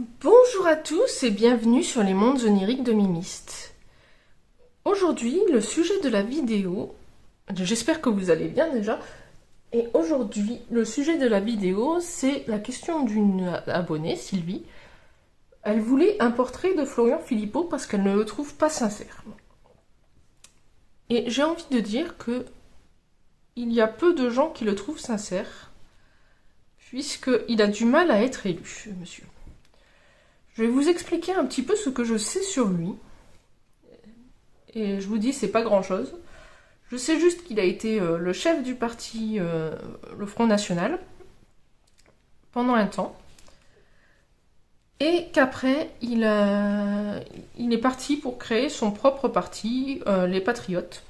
Bonjour à tous et bienvenue sur les mondes oniriques de Mimiste. Aujourd'hui, le sujet de la vidéo, j'espère que vous allez bien déjà, et aujourd'hui, le sujet de la vidéo, c'est la question d'une abonnée, Sylvie. Elle voulait un portrait de Florian Philippot parce qu'elle ne le trouve pas sincère. Et j'ai envie de dire que il y a peu de gens qui le trouvent sincère, puisqu'il a du mal à être élu, monsieur. Je vais vous expliquer un petit peu ce que je sais sur lui. Et je vous dis, c'est pas grand chose. Je sais juste qu'il a été le chef du parti, le Front National, pendant un temps. Et qu'après, il est parti pour créer son propre parti, les Patriotes.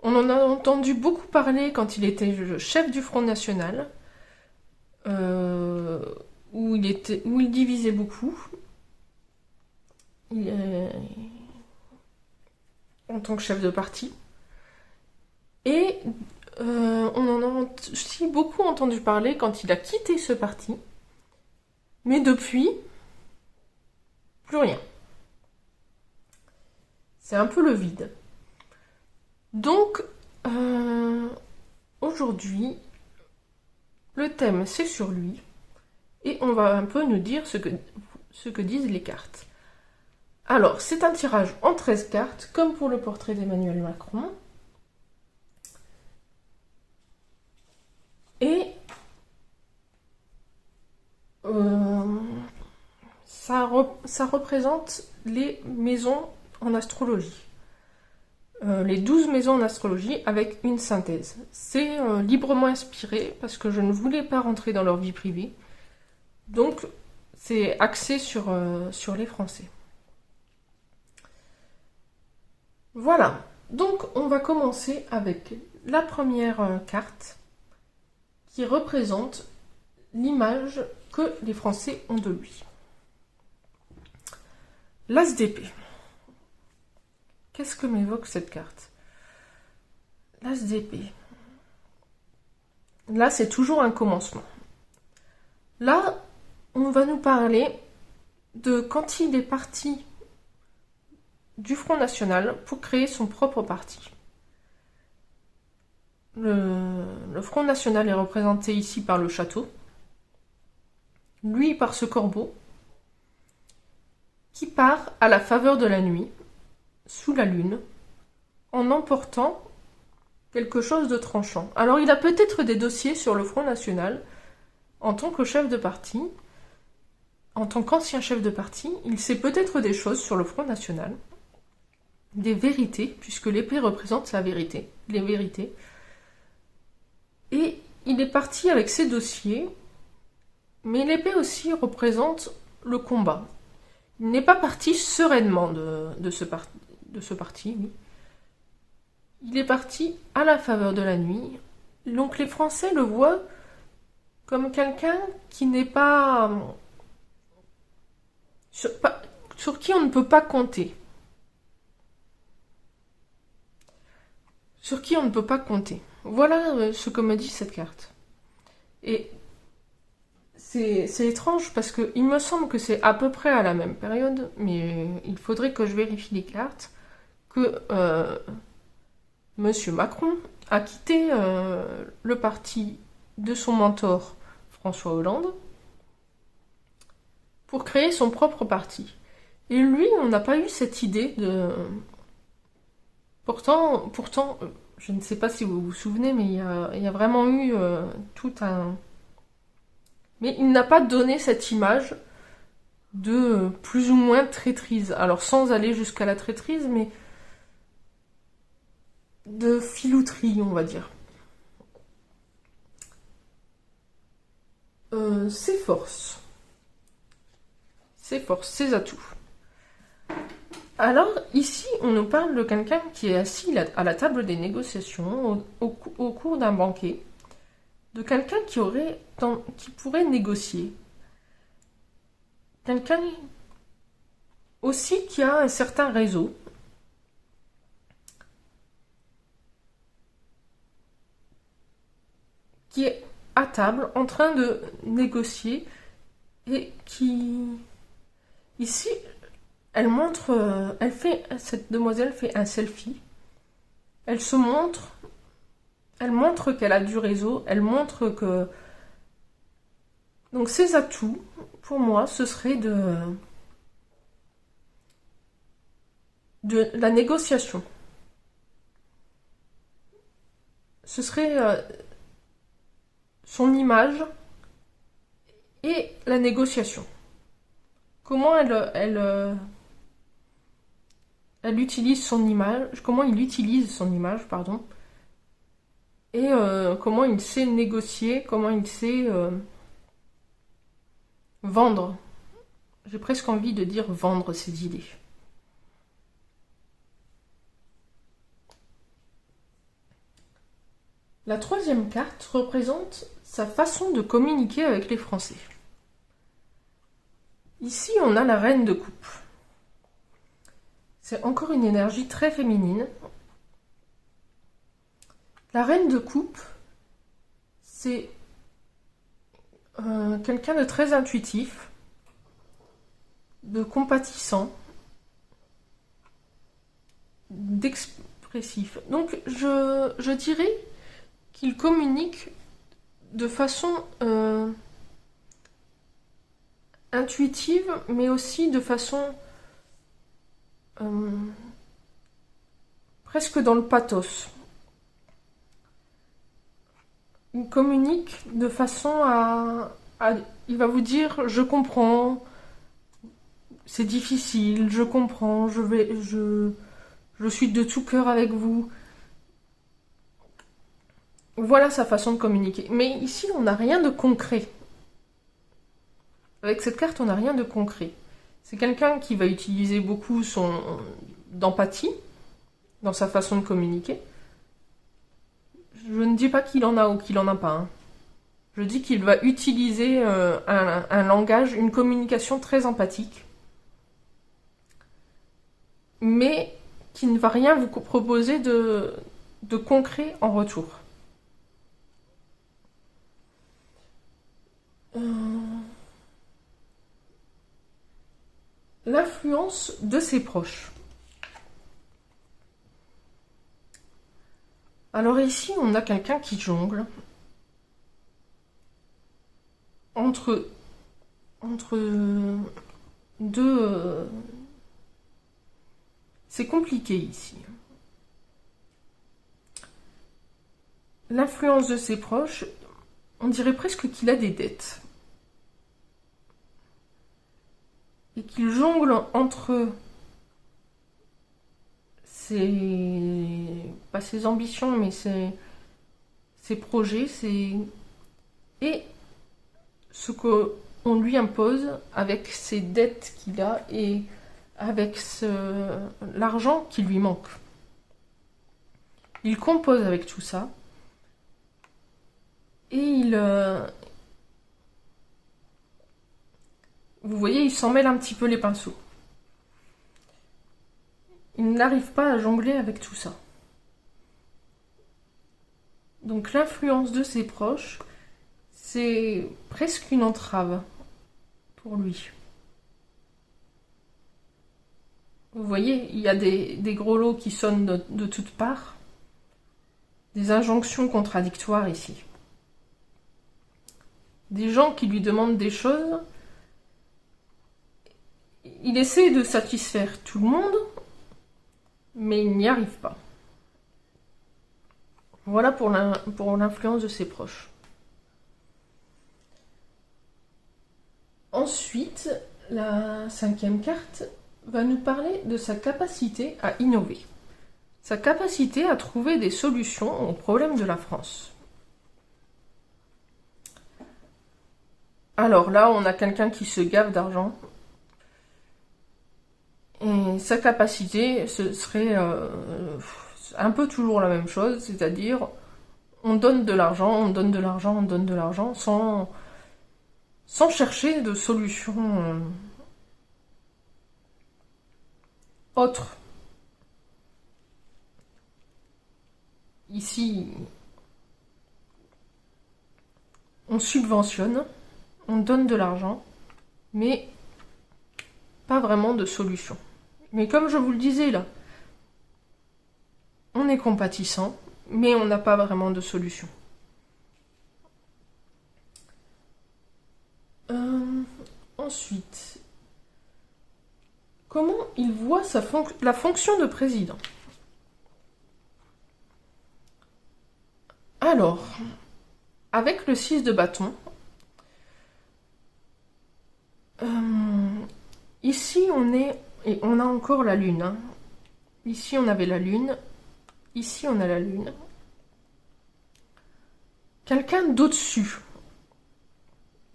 On en a entendu beaucoup parler quand il était le chef du Front National, où il divisait beaucoup. En tant que chef de parti. Et on en a aussi beaucoup entendu parler quand il a quitté ce parti. Mais depuis, plus rien. C'est un peu le vide. Donc, aujourd'hui, le thème c'est sur lui. Et on va un peu nous dire ce que disent les cartes. Alors, c'est un tirage en 13 cartes, comme pour le portrait d'Emmanuel Macron. Et ça représente les maisons en astrologie. Les 12 maisons en astrologie avec une synthèse. C'est librement inspiré parce que je ne voulais pas rentrer dans leur vie privée. Donc, c'est axé sur les Français. Voilà. Donc, on va commencer avec la première carte qui représente l'image que les Français ont de lui. L'As d'épée. Qu'est-ce que m'évoque cette carte? L'As d'épée. Là, c'est toujours un commencement. Là, on va nous parler de quand il est parti du Front National pour créer son propre parti. Le Front National est représenté ici par le château, lui par ce corbeau, qui part à la faveur de la nuit, sous la lune, en emportant quelque chose de tranchant. Alors il a peut-être des dossiers sur le Front National, en tant que chef de parti, en tant qu'ancien chef de parti, il sait peut-être des choses sur le Front National, des vérités, puisque l'épée représente la vérité, les vérités. Et il est parti avec ses dossiers, mais l'épée aussi représente le combat. Il n'est pas parti sereinement de ce parti, oui. Il est parti à la faveur de la nuit. Donc les Français le voient comme quelqu'un qui n'est pas sur qui on ne peut pas compter. Sur qui on ne peut pas compter. Voilà ce que me dit cette carte. Et c'est étrange parce que il me semble que c'est à peu près à la même période, mais il faudrait que je vérifie les cartes, que Monsieur Macron a quitté le parti de son mentor François Hollande pour créer son propre parti. Et lui, on n'a pas eu cette idée de... Pourtant, je ne sais pas si vous vous souvenez, mais il y a vraiment eu tout un... Mais il n'a pas donné cette image de plus ou moins traîtrise. Alors sans aller jusqu'à la traîtrise, mais de filouterie, on va dire. Ses forces. Ses forces, ses atouts. Alors, ici, on nous parle de quelqu'un qui est assis à la table des négociations au cours d'un banquet, de quelqu'un qui pourrait négocier. Quelqu'un aussi qui a un certain réseau, qui est à table en train de négocier et qui, ici, cette demoiselle fait un selfie. Elle se montre, elle montre qu'elle a du réseau, elle montre que... Donc ses atouts, pour moi, ce serait de la négociation. Ce serait son image et la négociation. Comment elle utilise son image, comment il utilise son image, pardon, et comment il sait négocier, comment il sait vendre. J'ai presque envie de dire vendre ses idées. La troisième carte représente sa façon de communiquer avec les Français. Ici, on a la reine de coupe. C'est encore une énergie très féminine. La reine de coupe, c'est quelqu'un de très intuitif, de compatissant, d'expressif. Donc, je dirais qu'il communique de façon intuitive, mais aussi de façon presque dans le pathos. Il communique de façon il va vous dire je comprends, c'est difficile, je comprends, je suis de tout cœur avec vous. Voilà sa façon de communiquer. Mais ici, on n'a rien de concret. Avec cette carte, on n'a rien de concret. C'est quelqu'un qui va utiliser beaucoup d'empathie dans sa façon de communiquer. Je ne dis pas qu'il en a ou qu'il en a pas. Hein. Je dis qu'il va utiliser un langage, une communication très empathique, mais qui ne va rien vous proposer de concret en retour. L'influence de ses proches. Alors ici, on a quelqu'un qui jongle entre deux... C'est compliqué ici. L'influence de ses proches, on dirait presque qu'il a des dettes. Et qu'il jongle entre pas ses ambitions, mais ses projets, et ce qu'on lui impose avec ses dettes qu'il a et avec l'argent qui lui manque. Il compose avec tout ça et vous voyez, il s'en mêle un petit peu les pinceaux. Il n'arrive pas à jongler avec tout ça. Donc l'influence de ses proches, c'est presque une entrave pour lui. Vous voyez, il y a des gros lots qui sonnent de toutes parts. Des injonctions contradictoires ici. Des gens qui lui demandent des choses. Il essaie de satisfaire tout le monde, mais il n'y arrive pas. Voilà pour l'influence de ses proches. Ensuite, la cinquième carte va nous parler de sa capacité à innover. Sa capacité à trouver des solutions aux problèmes de la France. Alors là, on a quelqu'un qui se gave d'argent. Et sa capacité, ce serait un peu toujours la même chose, c'est-à-dire on donne de l'argent, on donne de l'argent, on donne de l'argent sans chercher de solution autre. Ici, on subventionne, on donne de l'argent, mais pas vraiment de solution. Mais comme je vous le disais là, on est compatissant, mais on n'a pas vraiment de solution. Ensuite, comment il voit la fonction de président? Alors, avec le 6 de bâton, ici on a encore la lune. Hein. Ici on avait la lune, ici on a la lune. Quelqu'un d'au-dessus.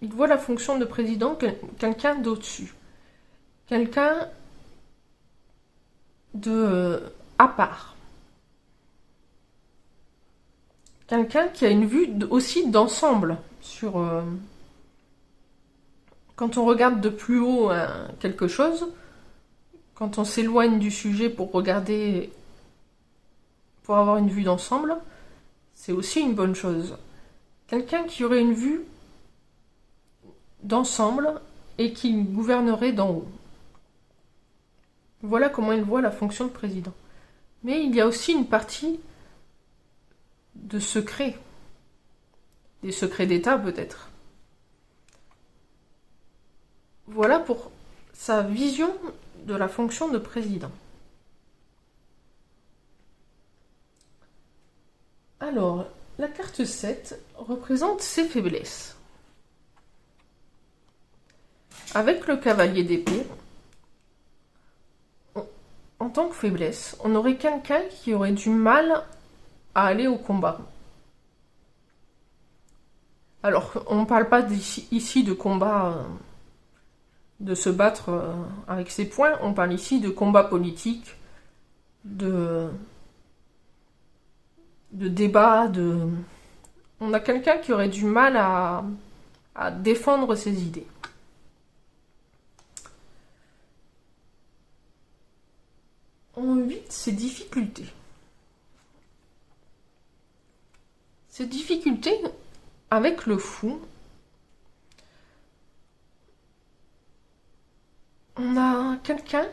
Il voit la fonction de président, quelqu'un d'au-dessus. Quelqu'un à part. Quelqu'un qui a une vue aussi d'ensemble sur... quand on regarde de plus haut quelque chose, quand on s'éloigne du sujet pour regarder, pour avoir une vue d'ensemble, c'est aussi une bonne chose. Quelqu'un qui aurait une vue d'ensemble et qui gouvernerait d'en haut. Voilà comment il voit la fonction de président. Mais il y a aussi une partie de secret. Des secrets d'État peut-être. Voilà pour sa vision de la fonction de président. Alors, la carte 7 représente ses faiblesses. Avec le cavalier d'épée, en tant que faiblesse, on aurait quelqu'un qui aurait du mal à aller au combat. Alors, on ne parle pas ici de combat, de se battre avec ses poings, on parle ici de combat politique, de débat, on a quelqu'un qui aurait du mal à défendre ses idées. En 8, ses difficultés. Ces difficultés avec le fou, on a quelqu'un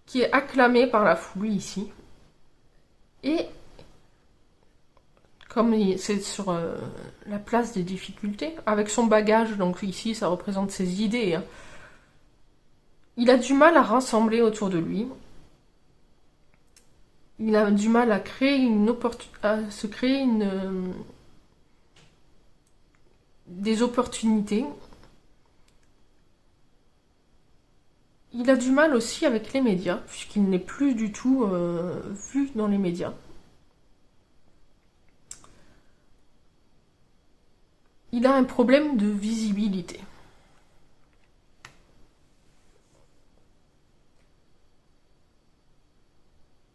qui est acclamé par la foule ici. Et comme c'est sur la place des difficultés, avec son bagage, donc ici ça représente ses idées, hein, il a du mal à rassembler autour de lui. Il a du mal à créer des opportunités. Il a du mal aussi avec les médias, puisqu'il n'est plus du tout vu dans les médias. Il a un problème de visibilité.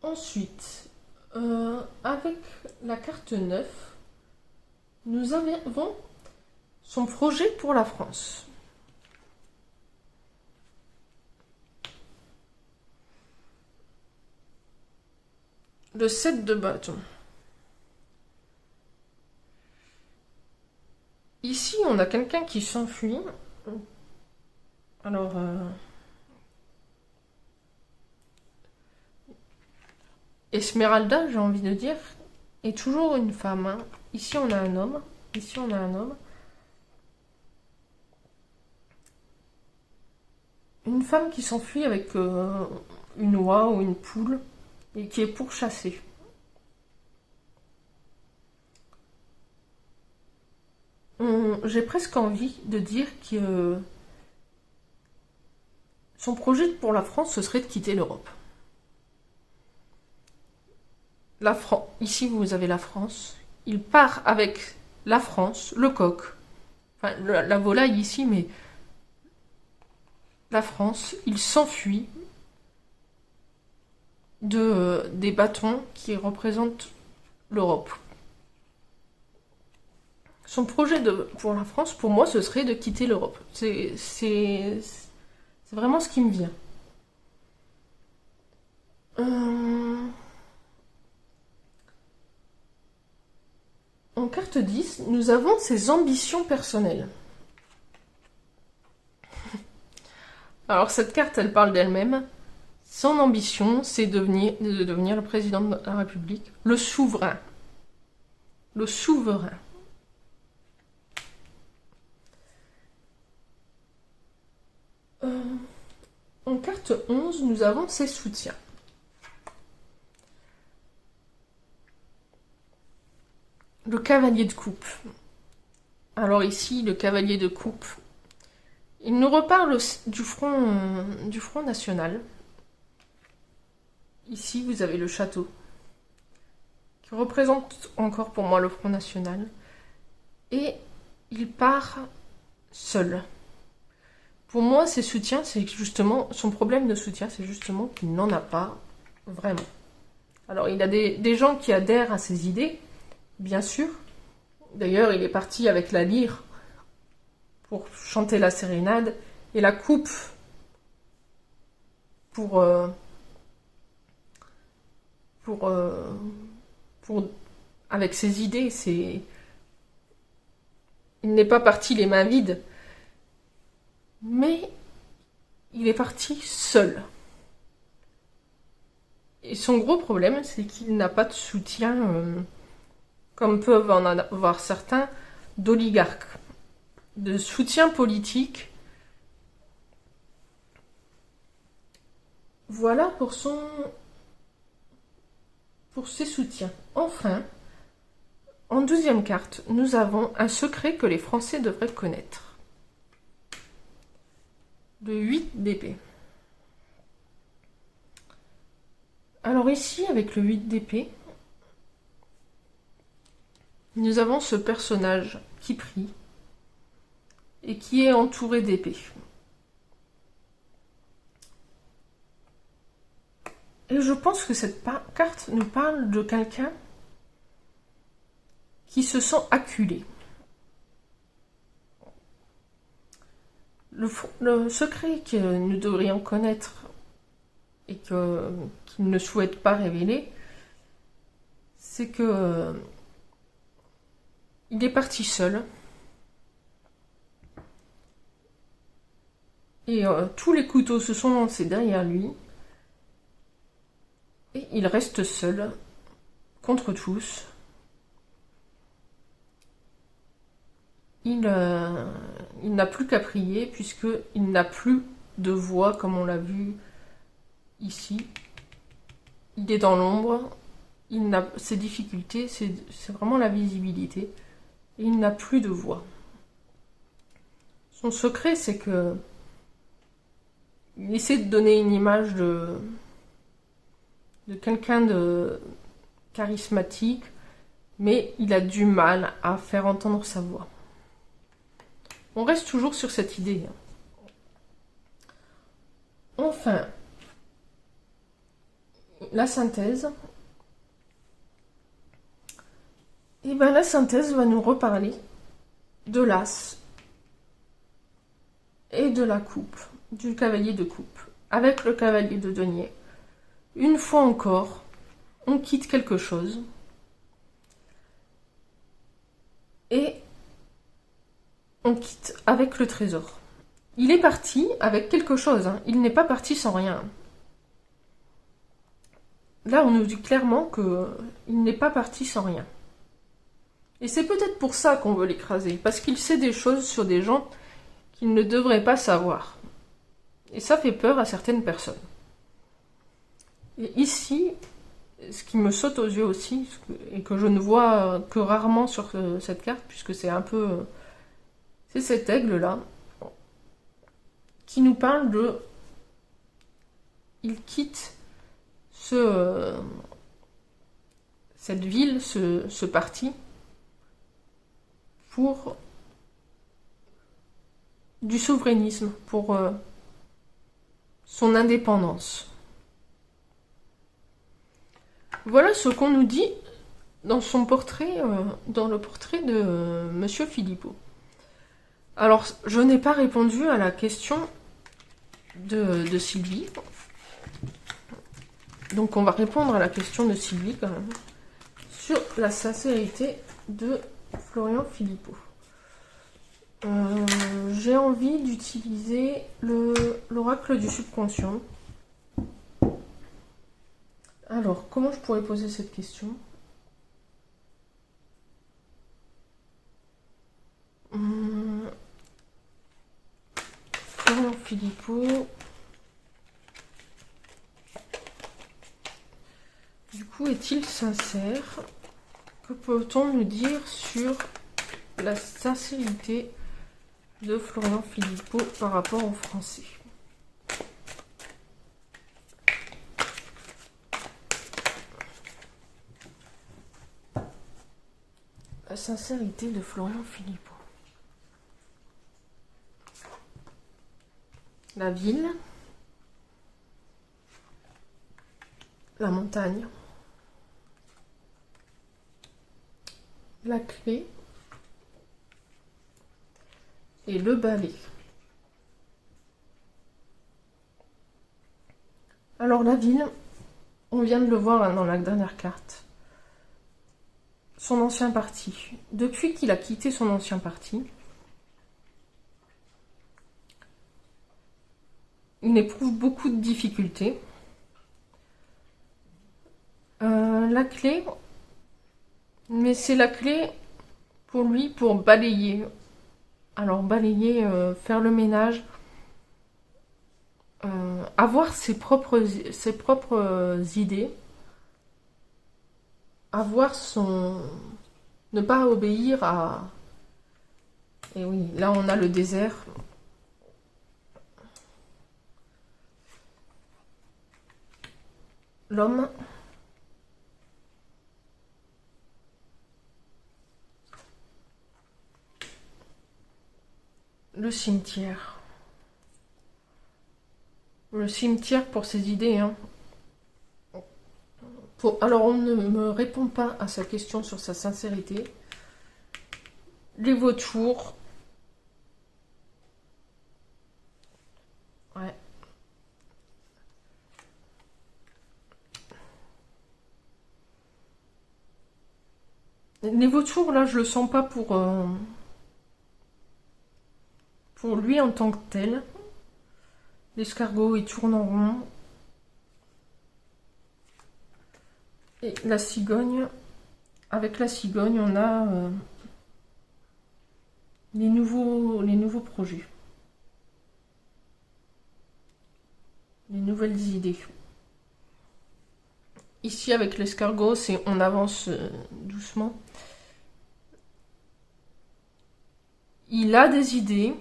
Ensuite, avec la carte 9, nous avons son projet pour la France. Le 7 de bâton. Ici, on a quelqu'un qui s'enfuit. Alors... Esmeralda, j'ai envie de dire, est toujours une femme. Hein. Ici, on a un homme. Ici, on a un homme. Une femme qui s'enfuit avec une oie ou une poule et qui est pourchassée. J'ai presque envie de dire que son projet pour la France, ce serait de quitter l'Europe. Ici, vous avez la France. Il part avec la France, le coq. Enfin, la volaille ici, mais la France. Il s'enfuit des bâtons qui représentent l'Europe. Son projet pour la France, pour moi, ce serait de quitter l'Europe. C'est vraiment ce qui me vient. En carte 10, nous avons ses ambitions personnelles. Alors cette carte, elle parle d'elle-même. Son ambition, c'est de devenir le président de la République, le souverain. Le souverain. En carte 11, nous avons ses soutiens. Le cavalier de coupe. Alors ici, le cavalier de coupe, il nous reparle du front national. Ici, vous avez le château, qui représente encore pour moi le Front National. Et il part seul. Pour moi, ses soutiens, c'est justement... Son problème de soutien, c'est justement qu'il n'en a pas vraiment. Alors, il a des gens qui adhèrent à ses idées, bien sûr. D'ailleurs, il est parti avec la lyre pour chanter la sérénade, et la coupe pour avec ses idées, il n'est pas parti les mains vides, mais il est parti seul. Et son gros problème, c'est qu'il n'a pas de soutien, comme peuvent en avoir certains, d'oligarques, de soutien politique. Voilà pour ses soutiens. Enfin, en deuxième carte, nous avons un secret que les Français devraient connaître. Le 8 d'épée. Alors ici, avec le 8 d'épée, nous avons ce personnage qui prie et qui est entouré d'épées. Et je pense que cette carte nous parle de quelqu'un qui se sent acculé. Le secret que nous devrions connaître et qu'il ne souhaite pas révéler, c'est que il est parti seul. Et tous les couteaux se sont lancés derrière lui. Et il reste seul, contre tous. Il n'a plus qu'à prier, puisqu'il n'a plus de voix, comme on l'a vu ici. Il est dans l'ombre, ses difficultés, c'est vraiment la visibilité. Et il n'a plus de voix. Son secret, c'est que il essaie de donner une image de quelqu'un de charismatique, mais il a du mal à faire entendre sa voix. On reste toujours sur cette idée. Enfin, la synthèse. Et bien la synthèse va nous reparler de l'as et de la coupe, du cavalier de coupe, avec le cavalier de denier. Une fois encore, on quitte quelque chose et on quitte avec le trésor. Il est parti avec quelque chose, hein. Il n'est pas parti sans rien. Là, on nous dit clairement qu'il n'est pas parti sans rien. Et c'est peut-être pour ça qu'on veut l'écraser, parce qu'il sait des choses sur des gens qu'il ne devrait pas savoir. Et ça fait peur à certaines personnes. Et ici, ce qui me saute aux yeux aussi, et que je ne vois que rarement sur cette carte, puisque c'est un peu... c'est cet aigle-là, qui nous parle de... Il quitte cette ville, ce parti, pour du souverainisme, pour son indépendance. Voilà ce qu'on nous dit dans son portrait, dans le portrait de Monsieur Philippot. Alors, je n'ai pas répondu à la question de Sylvie. Donc, on va répondre à la question de Sylvie quand même, sur la sincérité de Florian Philippot. J'ai envie d'utiliser l'oracle du subconscient. Alors, comment je pourrais poser cette question? Florian Philippot. Du coup, est-il sincère? Que peut-on nous dire sur la sincérité de Florian Philippot par rapport aux Français? La sincérité de Florian Philippot. La ville. La montagne. La clé. Et le balai. Alors la ville, on vient de le voir hein, dans la dernière carte. Son ancien parti. Depuis qu'il a quitté son ancien parti, il éprouve beaucoup de difficultés. La clé, mais c'est la clé pour lui pour balayer. Alors balayer, faire le ménage, avoir ses propres idées, avoir son... ne pas obéir à... Et oui, là on a le désert. L'homme. Le cimetière. Le cimetière pour ses idées. Hein. Alors on ne me répond pas à sa question sur sa sincérité. Les vautours. Ouais. Les vautours, là, je le sens pas pour lui en tant que tel. L'escargot, il tourne en rond. Et la cigogne. Avec la cigogne, on a les nouveaux projets. Les nouvelles idées. Ici, avec l'escargot, c'est on avance doucement. Il a des idées.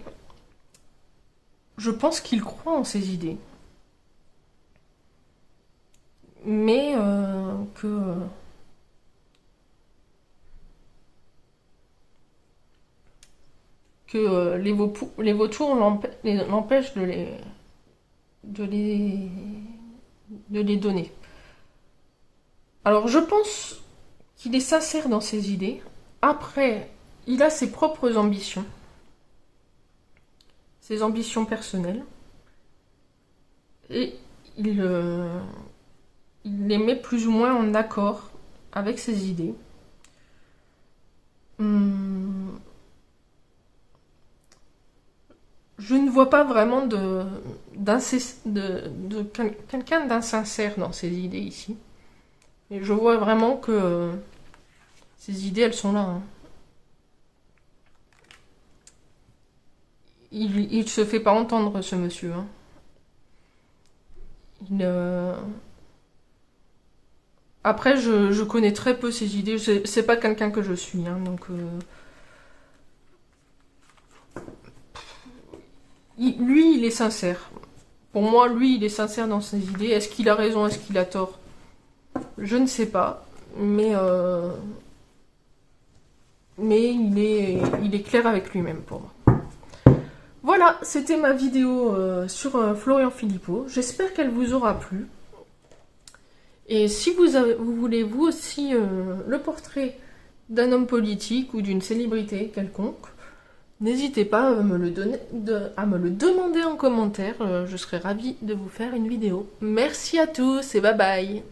Je pense qu'il croit en ses idées. Mais les vautours l'empêchent de les donner. Alors je pense qu'il est sincère dans ses idées. Après, il a ses propres ambitions. Ses ambitions personnelles. Et il les met plus ou moins en accord avec ses idées. Je ne vois pas vraiment quelqu'un d'insincère dans ses idées ici. Et je vois vraiment que ses idées, elles sont là. Hein. Il se fait pas entendre, ce monsieur. Hein. Après, je connais très peu ses idées. C'est pas quelqu'un que je suis. Hein, donc, lui, il est sincère. Pour moi, lui, il est sincère dans ses idées. Est-ce qu'il a raison? Est-ce qu'il a tort? Je ne sais pas. Mais il est clair avec lui-même pour moi. Voilà, c'était ma vidéo sur Florian Philippot. J'espère qu'elle vous aura plu. Et si vous voulez vous aussi le portrait d'un homme politique ou d'une célébrité quelconque, n'hésitez pas à me le demander en commentaire. Je serai ravie de vous faire une vidéo. Merci à tous et bye bye.